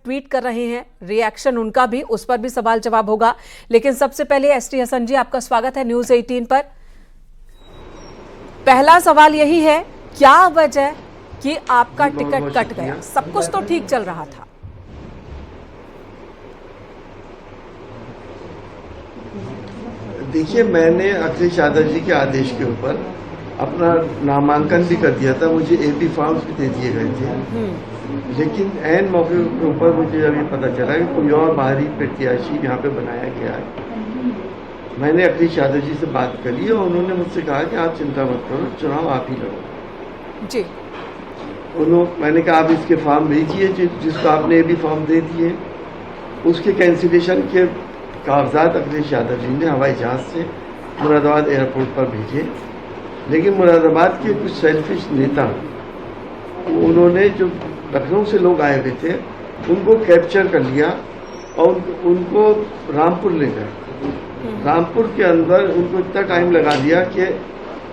Tweet कर रहे हैं, रिएक्शन उनका भी, उस पर भी सवाल जवाब होगा। लेकिन सबसे पहले एसटी हसन जी, आपका स्वागत है न्यूज 18 पर। पहला सवाल यही है, क्या वजह कि आपका टिकट कट गया? सब कुछ तो ठीक चल रहा था। देखिए, मैंने अखिलेश यादव जी के आदेश के ऊपर अपना नामांकन भी कर दिया था, मुझे एपी फॉर्म्स भी दे दिए गए थे। लेकिन ऐन मौके के ऊपर मुझे जब ये पता चला कि कोई और बाहरी प्रत्याशी यहाँ पे बनाया गया है, मैंने अखिलेश यादव जी से बात करी और उन्होंने मुझसे कहा कि आप चिंता मत करो, चुनाव आप ही लड़ो जी। मैंने कहा आप इसके फॉर्म भेजिए जिसको आपने एपी फॉर्म दे दिए। उसके कैंसिलेशन के कागजात अखिलेश यादव जी ने हवाई जहाज से मुरादाबाद एयरपोर्ट पर भेजे। लेकिन मुरादाबाद के कुछ सेल्फिश नेता, उन्होंने जो लखनऊ से लोग आए हुए थे उनको कैप्चर कर लिया और उनको रामपुर ले गए। रामपुर के अंदर उनको इतना टाइम लगा दिया कि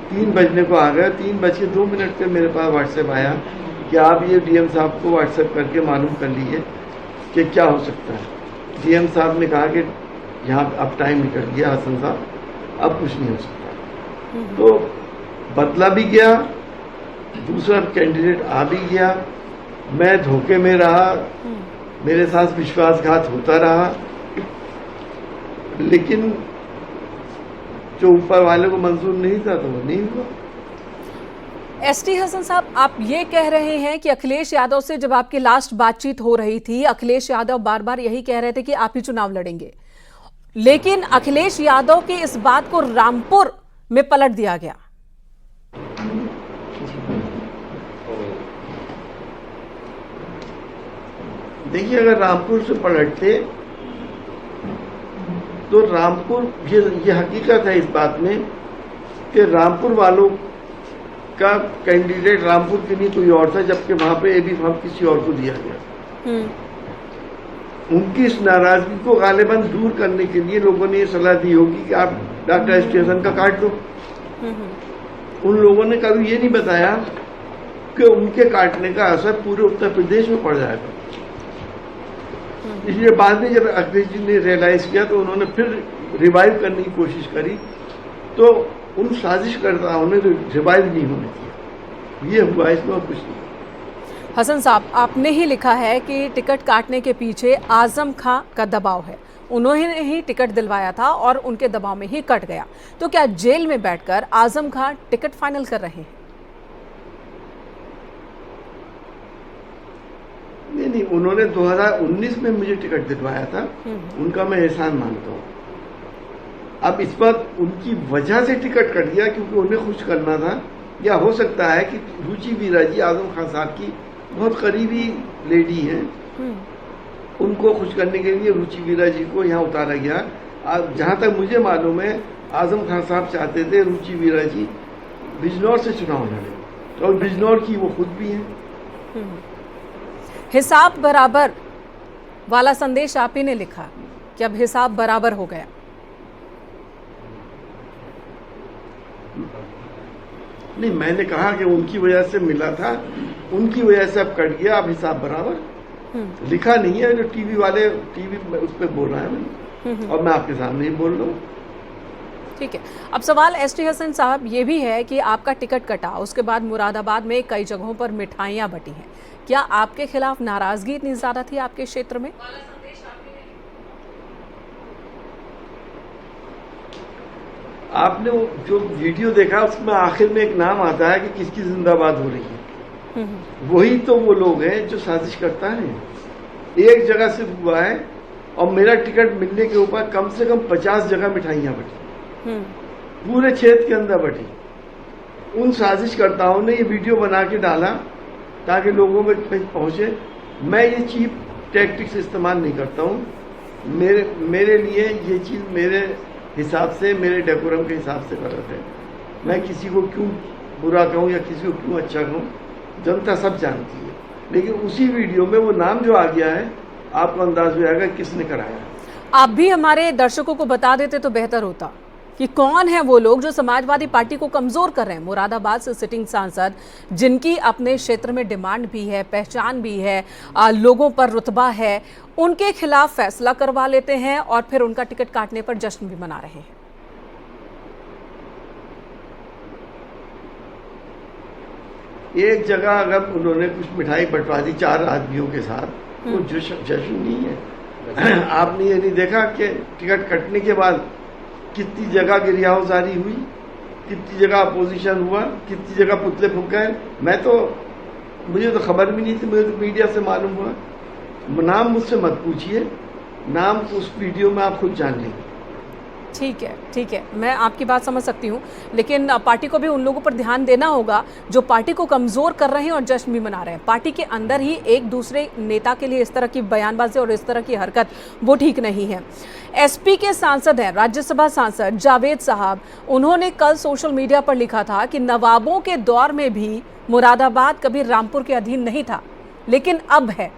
3 बजने को आ गए। 3:02 पे मेरे पास व्हाट्सएप आया कि आप ये डीएम साहब को व्हाट्सएप करके मालूम कर लीजिए कि क्या हो सकता है। डीएम साहब ने कहा कि यहाँ अब टाइम निकल गया हसन साहब, अब कुछ नहीं हो सकता। तो बदला भी गया, दूसरा कैंडिडेट आ भी गया, मैं धोखे में रहा, मेरे साथ विश्वासघात होता रहा। लेकिन जो ऊपर वाले को मंजूर नहीं था तो वो नहीं हुआ। एसटी हसन साहब, आप ये कह रहे हैं कि अखिलेश यादव से जब आपकी लास्ट बातचीत हो रही थी, अखिलेश यादव बार बार यही कह रहे थे कि आप ही चुनाव लड़ेंगे, लेकिन अखिलेश यादव की इस बात को रामपुर में पलट दिया गया। देखिए, अगर रामपुर से पलटते तो रामपुर, ये हकीकत है इस बात में कि रामपुर वालों का कैंडिडेट रामपुर के लिए कोई और था, जबकि वहां पे एबी फॉर्म किसी और को दिया गया। उनकी इस नाराजगी को गालिबन दूर करने के लिए लोगों ने ये सलाह दी होगी कि आप डॉक्टर स्टेशन का काट दो। उन लोगों ने कभी ये नहीं बताया कि उनके काटने का असर पूरे उत्तर प्रदेश में पड़ जाएगा। इसलिए बाद में जब अखिलेश जी ने रियलाइज किया तो उन्होंने फिर रिवाइव करने की कोशिश करी, तो उन साजिशकर्ताओं ने रिवाइव नहीं होने दिया। ये हुआ, इसमें और कुछ नहीं। हसन साहब, आपने ही लिखा है कि टिकट काटने के पीछे आजम खां का दबाव है, उन्होंने ही टिकट दिलवाया था और उनके दबाव में ही कट गया। तो क्या जेल में बैठकर आजम खां टिकट फाइनल कर रहे हैं? नहीं, उन्होंने 2019 में मुझे टिकट दिलवाया था, उनका मैं एहसान मानता हूँ। अब इस पर उनकी वजह से टिकट कट गया क्योंकि उन्हें खुश करना था, या हो सकता है कि रुचि वीरा जी आजम खान साहब की बहुत करीबी लेडी हैं, उनको खुश करने के लिए रुचि वीरा जी को यहाँ उतारा गया। जहां तक मुझे मालूम है, आजम खान साहब चाहते थे रुचि वीरा जी बिजनौर से चुनाव लड़े, और बिजनौर की वो खुद भी हैं। हिसाब बराबर वाला संदेश आप ही ने लिखा कि अब हिसाब बराबर हो गया। नहीं, मैंने कहा कि उनकी वजह से मिला था, उनकी वजह से अब कट गया, अब हिसाब बराबर। लिखा नहीं है, जो टीवी वाले उस पर बोल रहा है मैंने, और मैं आपके सामने ही बोल रहा हूँ। ठीक है, अब सवाल एसटी हसन साहब ये भी है कि आपका टिकट कटा, उसके बाद मुरादाबाद में कई जगहों पर मिठाइयां बटी हैं, क्या आपके खिलाफ नाराजगी इतनी ज्यादा थी आपके क्षेत्र में? आपने वो जो वीडियो देखा उसमें आखिर में एक नाम आता है कि किसकी जिंदाबाद हो रही है, वही तो वो लोग हैं जो साजिश करता है। एक जगह से हुआ है और मेरा टिकट मिलने के ऊपर कम से कम 50 जगह मिठाइयां बटी, पूरे क्षेत्र के अंदर बटी। उन साजिशकर्ताओं ने ये वीडियो बना के डाला ताकि लोगों में पहुंचे। मैं ये चीप टैक्टिक्स इस्तेमाल नहीं करता हूँ। मेरे लिए ये चीज मेरे हिसाब से, मेरे डेकोरम के हिसाब से गलत है। मैं किसी को क्यों बुरा कहूँ या किसी को क्यों अच्छा कहूँ, जनता सब जानती है। लेकिन उसी वीडियो में वो नाम जो आ गया है, आपको अंदाज हो जाएगा किसने कराया। आप भी हमारे दर्शकों को बता देते तो बेहतर होता। कि कौन है वो लोग जो समाजवादी पार्टी को कमजोर कर रहे हैं। मुरादाबाद से सिटिंग सांसद जिनकी अपने क्षेत्र में डिमांड भी है, पहचान भी है, लोगों पर रुतबा है, उनके खिलाफ फैसला करवा लेते हैं और फिर उनका टिकट काटने पर जश्न भी मना रहे हैं। एक जगह अगर उन्होंने कुछ मिठाई बंटवा दी 4 आदमियों के साथ, वो जश्न नहीं है। आपने ये नहीं देखा कि टिकट कटने के बाद कितनी जगह गिरियावजारी हुई, कितनी जगह अपोजिशन हुआ, कितनी जगह पुतले फूंकाए। मुझे तो खबर भी नहीं थी, मुझे तो मीडिया से मालूम हुआ। नाम मुझसे मत पूछिए, नाम उस वीडियो में आप खुद जान लेंगे। ठीक है, मैं आपकी बात समझ सकती हूँ, लेकिन पार्टी को भी उन लोगों पर ध्यान देना होगा जो पार्टी को कमजोर कर रहे हैं और जश्न भी मना रहे हैं। पार्टी के अंदर ही एक दूसरे नेता के लिए इस तरह की बयानबाजी और इस तरह की हरकत वो ठीक नहीं है। एसपी के सांसद हैं, राज्यसभा सांसद जावेद साहब, उन्होंने कल सोशल मीडिया पर लिखा था कि नवाबों के दौर में भी मुरादाबाद कभी रामपुर के अधीन नहीं था, लेकिन अब है।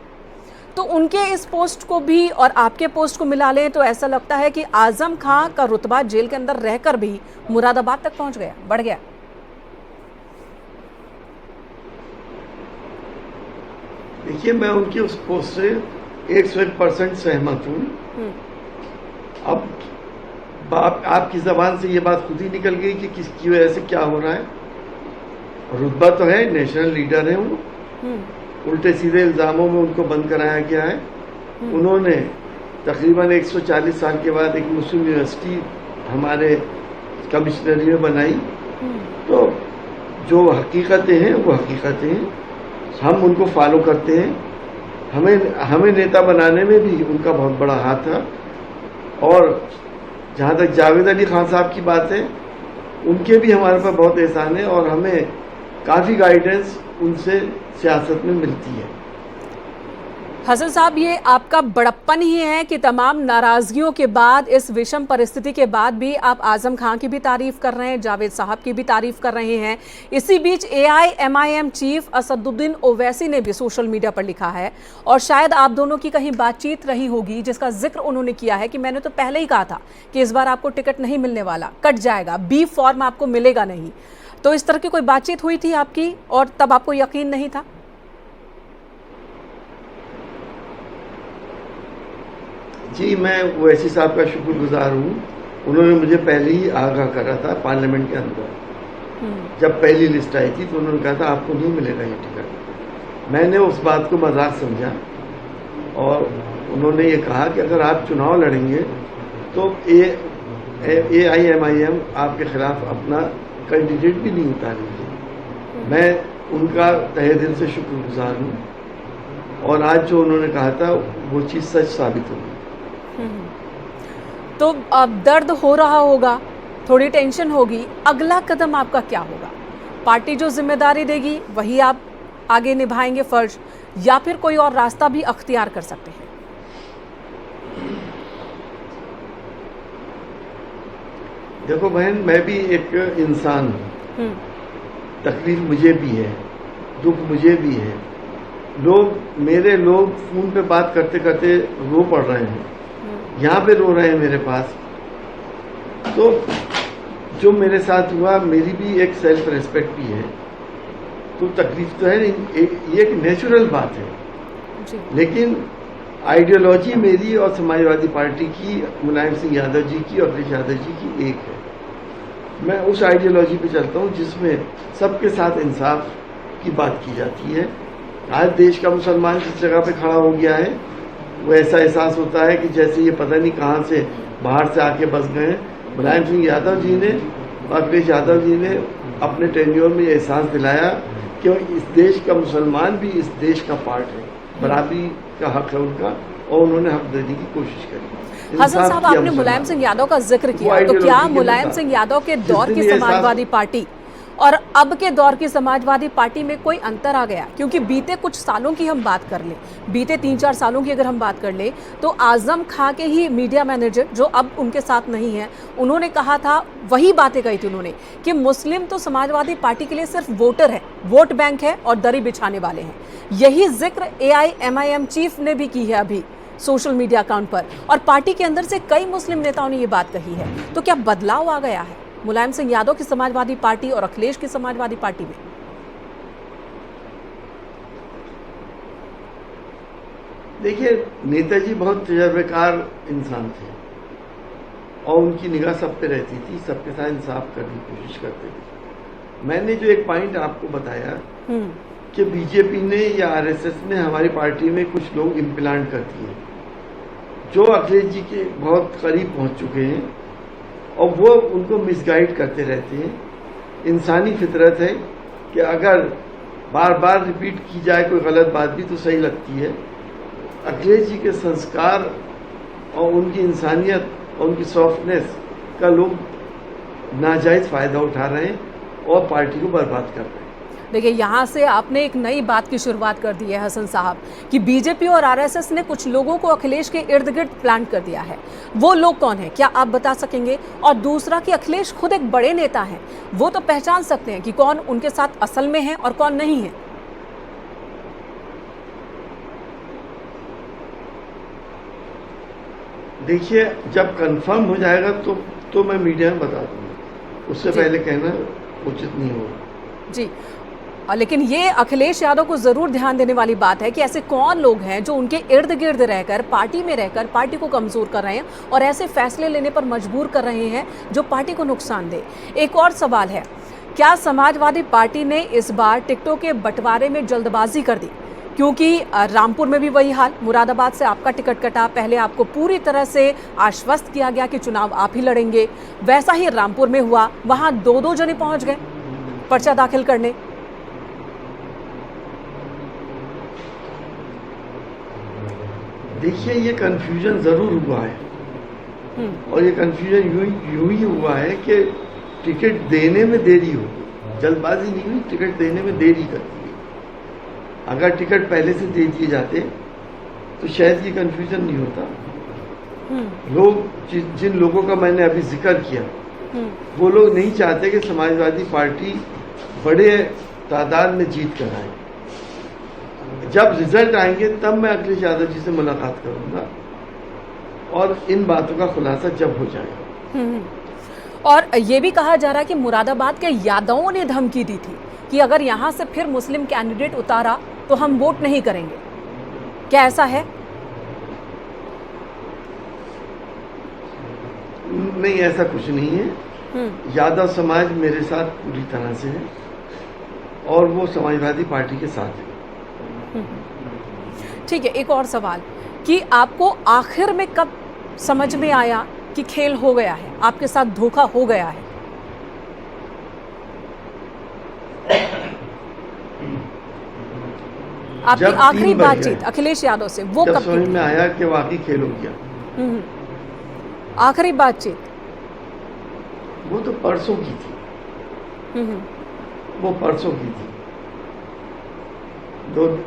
तो उनके इस पोस्ट को भी और आपके पोस्ट को मिला लें तो ऐसा लगता है कि आजम खां का रुतबा जेल के अंदर रहकर भी मुरादाबाद तक पहुंच गया, बढ़ गया। देखिए, मैं उनकी उस पोस्ट से 101% सहमत हूँ। अब आपकी जबान से ये बात खुद ही निकल गई कि किसकी वजह से क्या हो रहा है। रुतबा तो है, नेशनल लीडर है वो, उल्टे सीधे इल्जामों में उनको बंद कराया गया है। उन्होंने तकरीबन 140 साल के बाद एक मुस्लिम यूनिवर्सिटी हमारे कमिश्नरी में बनाई। तो जो हकीकतें हैं वो हकीकतें हैं, हम उनको फॉलो करते हैं। हमें नेता बनाने में भी उनका बहुत बड़ा हाथ था। और जहाँ तक जावेद अली खान साहब की बात है, उनके भी हमारे पर बहुत एहसान है और हमें काफ़ी गाइडेंस उनसे सियासत में मिलती है। हसन साहब, ये आपका बड़प्पन ही है कि तमाम नाराजगियों के बाद, इस विषम परिस्थिति के बाद भी आप आजम खां की भी तारीफ कर रहे हैं, जावेद साहब की भी तारीफ कर रहे हैं। इसी बीच AIMIM चीफ असदुद्दीन ओवैसी ने भी सोशल मीडिया पर लिखा है और शायद आप दोनों की कहीं बातचीत रही होगी जिसका जिक्र उन्होंने किया है कि मैंने तो पहले ही कहा था कि इस बार आपको टिकट नहीं मिलने वाला, कट जाएगा, B फॉर्म आपको मिलेगा नहीं। तो इस तरह की कोई बातचीत हुई थी आपकी और तब आपको यकीन नहीं था? जी, मैं ओवैसी साहब का शुक्रगुजार हूँ। उन्होंने मुझे पहले ही आगाह करा था पार्लियामेंट के अंदर। जब पहली लिस्ट आई थी तो उन्होंने कहा था आपको नहीं मिलेगा ये टिकट। मैंने उस बात को मजाक समझा और उन्होंने ये कहा कि अगर आप चुनाव लड़ेंगे तो AIMIM आपके खिलाफ अपना कैंडिडेट भी नहीं उतारेंगे। मैं उनका तहे दिल से शुक्रगुजार हूँ और आज जो उन्होंने कहा था वो चीज़ सच साबित होगी। तो अब दर्द हो रहा होगा, थोड़ी टेंशन होगी, अगला कदम आपका क्या होगा? पार्टी जो जिम्मेदारी देगी वही आप आगे निभाएंगे फर्ज, या फिर कोई और रास्ता भी अख्तियार कर सकते हैं? देखो बहन, मैं भी एक इंसान हूँ, तकलीफ मुझे भी है, दुख मुझे भी है। मेरे लोग फोन पे बात करते करते रो पड़ रहे हैं, यहाँ पे रो रहे हैं मेरे पास। तो जो मेरे साथ हुआ, मेरी भी एक सेल्फ रेस्पेक्ट भी है, तो तकलीफ तो है, ये एक नेचुरल बात है जी। लेकिन आइडियोलॉजी मेरी और समाजवादी पार्टी की, मुलायम सिंह यादव जी की और अखिलेश यादव जी की एक है। मैं उस आइडियोलॉजी पे चलता हूँ जिसमें सबके साथ इंसाफ की बात की जाती है। आज देश का मुसलमान जिस जगह पे खड़ा हो गया है, वो ऐसा एहसास होता है कि जैसे ये पता नहीं कहाँ से बाहर से आके बस गए। मुलायम सिंह यादव जी ने और अखिलेश यादव जी ने अपने टेन्योर में ये एहसास दिलाया कि इस देश का मुसलमान भी इस देश का पार्ट है, बराबरी का हक है उनका, और उन्होंने हक देने की कोशिश करी। हसन साहब, आपने मुलायम सिंह यादव का जिक्र किया, तो क्या मुलायम सिंह यादव के दौर की समाजवादी पार्टी और अब के दौर की समाजवादी पार्टी में कोई अंतर आ गया? क्योंकि बीते कुछ सालों की हम बात कर लें, बीते 3-4 सालों की अगर हम बात कर लें, तो आजम खां के ही मीडिया मैनेजर जो अब उनके साथ नहीं है, उन्होंने कहा था, वही बातें कही थी उन्होंने कि मुस्लिम तो समाजवादी पार्टी के लिए सिर्फ वोटर है, वोट बैंक है और दरी बिछाने वाले हैं। यही जिक्र AIMIM चीफ ने भी की है अभी सोशल मीडिया अकाउंट पर, और पार्टी के अंदर से कई मुस्लिम नेताओं ने ये बात कही है। तो क्या बदलाव आ गया है मुलायम सिंह यादव की समाजवादी पार्टी और अखिलेश की समाजवादी पार्टी में? देखिए, नेताजी बहुत तजर्बेकार इंसान थे और उनकी निगाह सब पे रहती थी, सबके साथ इंसाफ करने की कोशिश करते थे। मैंने जो एक पॉइंट आपको बताया कि बीजेपी ने या आरएसएस ने हमारी पार्टी में कुछ लोग इम्प्लांट कर दिए जो अखिलेश जी के बहुत करीब पहुंच चुके हैं और वो उनको मिसगाइड करते रहते हैं। इंसानी फितरत है कि अगर बार बार रिपीट की जाए कोई गलत बात भी तो सही लगती है। अखिलेश जी के संस्कार और उनकी इंसानियत और उनकी सॉफ्टनेस का लोग नाजायज फायदा उठा रहे हैं और पार्टी को बर्बाद कर रहे हैं। देखिए, यहाँ से आपने एक नई बात की शुरुआत कर दी है हसन साहब कि बीजेपी और आरएसएस ने कुछ लोगों को अखिलेश के इर्द गिर्द प्लांट कर दिया है। वो लोग कौन है, क्या आप बता सकेंगे? और दूसरा कि अखिलेश खुद एक बड़े नेता हैं, वो तो पहचान सकते हैं कि कौन उनके साथ असल में है और कौन नहीं है। देखिए, जब कंफर्म हो जाएगा तो मैं मीडिया में बता दूंगा, उससे पहले कहना उचित नहीं होगा जी। लेकिन ये अखिलेश यादव को जरूर ध्यान देने वाली बात है कि ऐसे कौन लोग हैं जो उनके इर्द गिर्द रहकर पार्टी में रहकर पार्टी को कमजोर कर रहे हैं और ऐसे फैसले लेने पर मजबूर कर रहे हैं जो पार्टी को नुकसान दे। एक और सवाल है, क्या समाजवादी पार्टी ने इस बार टिकटों के बंटवारे में जल्दबाजी कर दी? क्योंकि रामपुर में भी वही हाल, मुरादाबाद से आपका टिकट कटा, पहले आपको पूरी तरह से आश्वस्त किया गया कि चुनाव आप ही लड़ेंगे, वैसा ही रामपुर में हुआ, वहां दो जने पहुंच गए पर्चा दाखिल करने। देखिए, ये कंफ्यूजन जरूर हुआ है और ये कंफ्यूजन यूं ही हुआ है कि टिकट देने में देरी हो, जल्दबाजी नहीं हुई, टिकट देने में देरी कर दी। अगर टिकट पहले से दे दिए जाते तो शायद ये कंफ्यूजन नहीं होता। लोग जिन लोगों का मैंने अभी जिक्र किया वो लोग नहीं चाहते कि समाजवादी पार्टी बड़े तादाद में जीत कर आए। जब रिजल्ट आएंगे तब मैं अखिलेश यादव जी से मुलाकात करूंगा और इन बातों का खुलासा जब हो जाएगा। और ये भी कहा जा रहा है कि मुरादाबाद के यादवों ने धमकी दी थी कि अगर यहां से फिर मुस्लिम कैंडिडेट उतारा तो हम वोट नहीं करेंगे। क्या ऐसा है? नहीं, ऐसा कुछ नहीं है। यादव समाज मेरे साथ पूरी तरह से है और वो समाजवादी पार्टी के साथ है। ठीक है, एक और सवाल कि आपको आखिर में कब समझ में आया कि खेल हो गया है, आपके साथ धोखा हो गया है? आपकी आखिरी बातचीत अखिलेश यादव से वो कब समझ में आया कि वाकई खेल हो गया? आखिरी बातचीत वो तो परसों की थी। वो परसों की थी,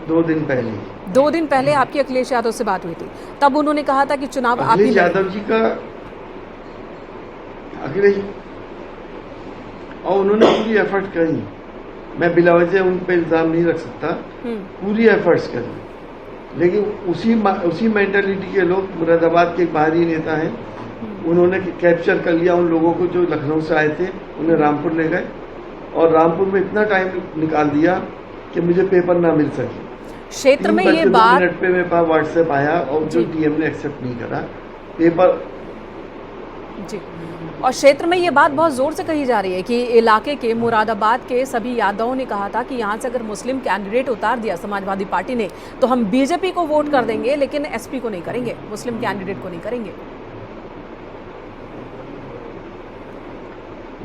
दो दिन पहले। 2 दिन पहले आपकी अखिलेश यादव से बात हुई थी, तब उन्होंने कहा था कि चुनाव आप ही अखिलेश यादव जी का और उन्होंने पूरी एफर्ट करी। मैं बिला वजह उन पर इल्जाम नहीं रख सकता, पूरी एफर्ट्स करी। लेकिन उसी मेंटालिटी के लोग, मुरादाबाद के एक बाहरी नेता हैं, उन्होंने कैप्चर कर लिया उन लोगों को जो लखनऊ से आए थे, उन्हें रामपुर ले गए और रामपुर में इतना टाइम निकाल दिया कि मुझे पेपर ना मिल सके। क्षेत्र में ये बात 2 मिनट पे मेरे पास व्हाट्सएप आया और जो डीएम ने एक्सेप्ट नहीं करा पेपर जी। और क्षेत्र में ये बात बहुत जोर से कही जा रही है कि इलाके के मुरादाबाद के सभी यादवों ने कहा था कि यहाँ से अगर मुस्लिम कैंडिडेट उतार दिया समाजवादी पार्टी ने तो हम बीजेपी को वोट कर देंगे लेकिन एसपी को नहीं करेंगे, मुस्लिम कैंडिडेट को नहीं करेंगे।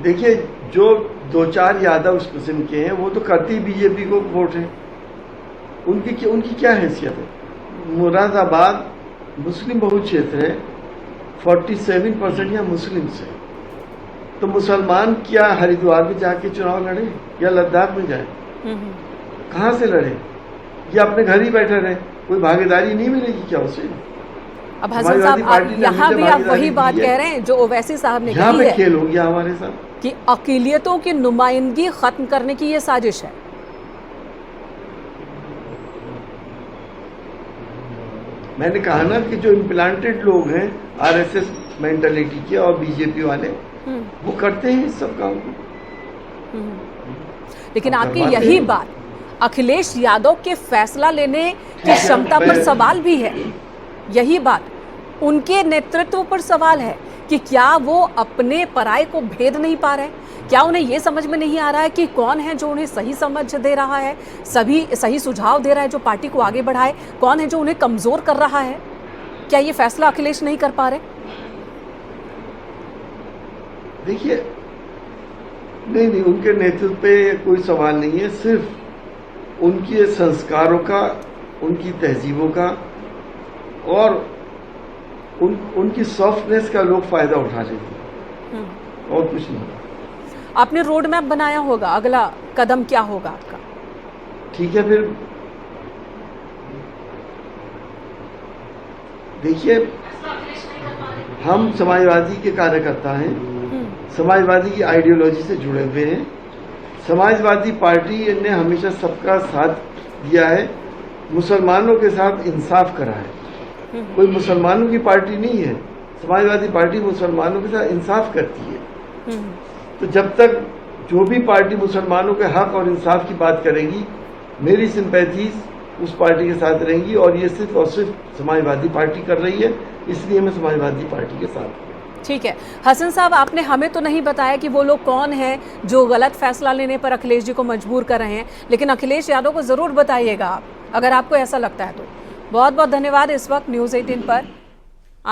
देखिए, जो 2-4 यादव उस किस्म के हैं वो तो करती बीजेपी को वोट है, उनकी क्या हैसियत है? मुरादाबाद मुस्लिम बहुल क्षेत्र है, 47% यहाँ मुस्लिम है, तो मुसलमान क्या हरिद्वार में जाके चुनाव लड़े या लद्दाख में जाए? कहाँ से लड़े? या अपने घर ही बैठे रहे? कोई भागीदारी नहीं मिलेगी क्या उसे? अब हसन साहब यहाँ भी आप वही बात कह रहे हैं जो ओवैसी साहब ने कही है, खेल हो गया हमारे साथ कि अक़लियतों की नुमाइंदगी खत्म करने की ये साजिश है। मैंने कहा ना कि जो इम्प्लांटेड लोग हैं आरएसएस मेंटालिटी के और बीजेपी वाले, वो करते हैं इस सब काम को। लेकिन अब आपकी करवाते यही हैं। बात अखिलेश यादव के फैसला लेने की क्षमता पर सवाल भी है। यही बात उनके नेतृत्व पर सवाल है कि क्या वो अपने पराये को भेद नहीं पा रहे, क्या उन्हें ये समझ में नहीं आ रहा है कि कौन है जो उन्हें सही समझ दे रहा है, सही सुझाव दे रहा है जो पार्टी को आगे बढ़ाए, कौन है जो उन्हें कमजोर कर रहा है। क्या ये फैसला अखिलेश नहीं कर पा रहे? देखिए, नहीं, उनके नेतृत्व पे कोई सवाल नहीं है, सिर्फ उनके संस्कारों का, उनकी तहजीबों का और उनकी सॉफ्टनेस का लोग फायदा उठा लेते हैं और कुछ नहीं। आपने रोड मैप बनाया होगा, अगला कदम क्या होगा आपका? ठीक है, फिर देखिए, हम समाजवादी के कार्यकर्ता हैं, समाजवादी की आइडियोलॉजी से जुड़े हुए हैं। समाजवादी पार्टी ने हमेशा सबका साथ दिया है, मुसलमानों के साथ इंसाफ करा है। कोई मुसलमानों की पार्टी नहीं है, समाजवादी पार्टी मुसलमानों के साथ इंसाफ करती है। तो जब तक जो भी पार्टी मुसलमानों के हक और इंसाफ की बात करेगी, मेरी सिंपैथीज उस पार्टी के साथ रहेंगी, और ये सिर्फ और सिर्फ समाजवादी पार्टी कर रही है, इसलिए मैं समाजवादी पार्टी के साथ हूं। ठीक है हसन साहब, आपने हमें तो नहीं बताया कि वो लोग कौन हैं जो गलत फैसला लेने पर अखिलेश जी को मजबूर कर रहे हैं, लेकिन अखिलेश यादव को जरूर बताइएगा आप, अगर आपको ऐसा लगता है तो। बहुत बहुत धन्यवाद इस वक्त न्यूज़ 18 पर